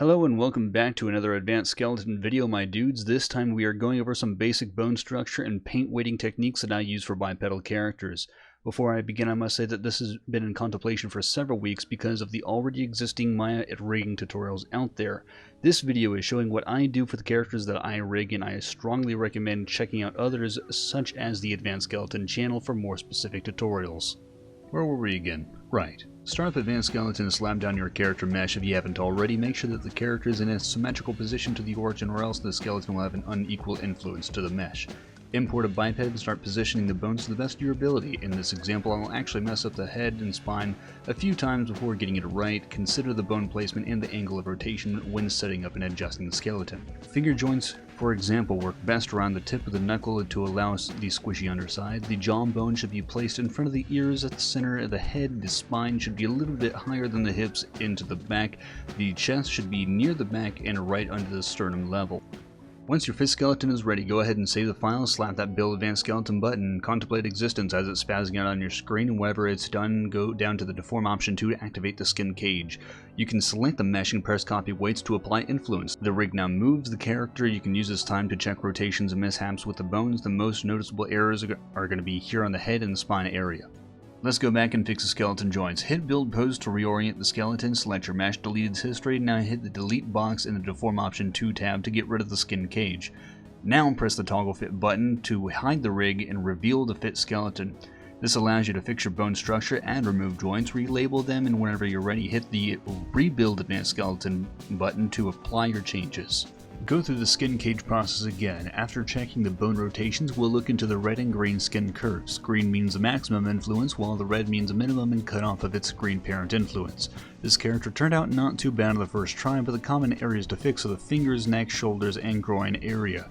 Hello and welcome back to another advanced skeleton video, my dudes. This time we are going over some basic bone structure and paint weighting techniques that I use for bipedal characters. Before I begin, I must say that this has been in contemplation for several weeks because of the already existing Maya rigging tutorials out there. This video is showing what I do for the characters that I rig, and I strongly recommend checking out others such as the Advanced Skeleton channel for more specific tutorials. Where were we again? Right. Start up Advanced Skeleton and slap down your character mesh if you haven't already. Make sure that the character is in a symmetrical position to the origin, or else the skeleton will have an unequal influence to the mesh. Import a biped and start positioning the bones to the best of your ability. In this example, I'll actually mess up the head and spine a few times before getting it right. Consider the bone placement and the angle of rotation when setting up and adjusting the skeleton. Finger joints, for example, work best around the tip of the knuckle to allow the squishy underside. The jawbone should be placed in front of the ears at the center of the head. The spine should be a little bit higher than the hips into the back. The chest should be near the back and right under the sternum level. Once your fifth skeleton is ready, go ahead and save the file, slap that Build Advanced Skeleton button, and contemplate existence as it's spazzing out on your screen, and whenever it's done, go down to the Deform option 2 to activate the skin cage. You can select the mesh and press copy weights to apply influence. The rig now moves the character. You can use this time to check rotations and mishaps with the bones. The most noticeable errors are going to be here on the head and spine area. Let's go back and fix the skeleton joints. Hit build pose to reorient the skeleton, select your mesh deleted history, now hit the delete box in the Deform option 2 tab to get rid of the skin cage. Now press the toggle fit button to hide the rig and reveal the fit skeleton. This allows you to fix your bone structure and remove joints, relabel them, and whenever you're ready, hit the rebuild advanced skeleton button to apply your changes. Go through the skin cage process again. After checking the bone rotations, we'll look into the red and green skin curves. Green means the maximum influence, while the red means a minimum and cutoff of its green parent influence. This character turned out not too bad on the first try, but the common areas to fix are the fingers, neck, shoulders, and groin area.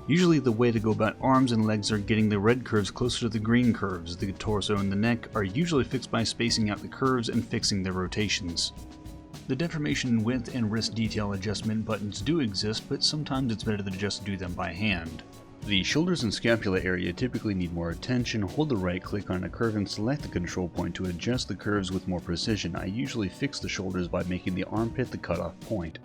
Usually the way to go about arms and legs are getting the red curves closer to the green curves. The torso and the neck are usually fixed by spacing out the curves and fixing their rotations. The deformation width and wrist detail adjustment buttons do exist, but sometimes it's better to just do them by hand. The shoulders and scapula area typically need more attention. Hold the right click on a curve and select the control point to adjust the curves with more precision. I usually fix the shoulders by making the armpit the cutoff point.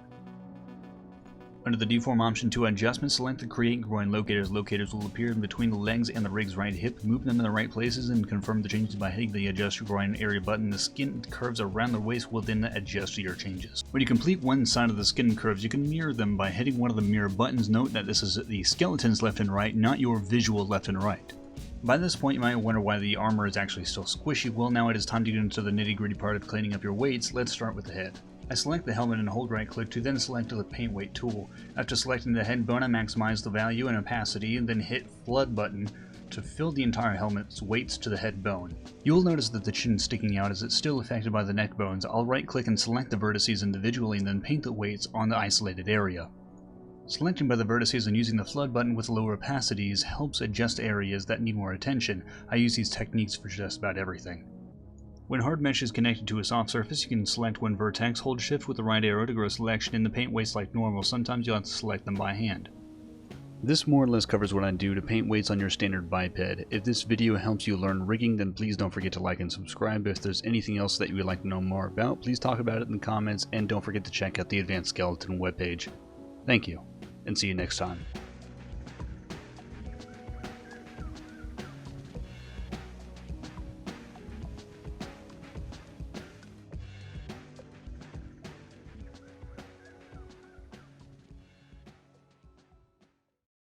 Under the Deform option 2 adjustment, select the Create Groin Locators. Locators will appear in between the legs and the rig's right hip. Move them in the right places and confirm the changes by hitting the Adjust Your Groin Area button. The skin curves around the waist will then adjust to your changes. When you complete one side of the skin curves, you can mirror them by hitting one of the mirror buttons. Note that this is the skeleton's left and right, not your visual left and right. By this point, you might wonder why the armor is actually still squishy. Well, now it is time to get into the nitty-gritty part of cleaning up your weights. Let's start with the head. I select the helmet and hold right click to then select the paint weight tool. After selecting the head bone, I maximize the value and opacity and then hit flood button to fill the entire helmet's weights to the head bone. You will notice that the chin is sticking out as it's still affected by the neck bones. I'll right click and select the vertices individually and then paint the weights on the isolated area. Selecting by the vertices and using the flood button with lower opacities helps adjust areas that need more attention. I use these techniques for just about everything. When hard mesh is connected to a soft surface, you can select one vertex, hold shift with the right arrow to grow selection in the paint weights like normal. Sometimes you'll have to select them by hand. This more or less covers what I do to paint weights on your standard biped. If this video helps you learn rigging, then please don't forget to like and subscribe. If there's anything else that you would like to know more about, please talk about it in the comments, and don't forget to check out the Advanced Skeleton webpage. Thank you, and see you next time.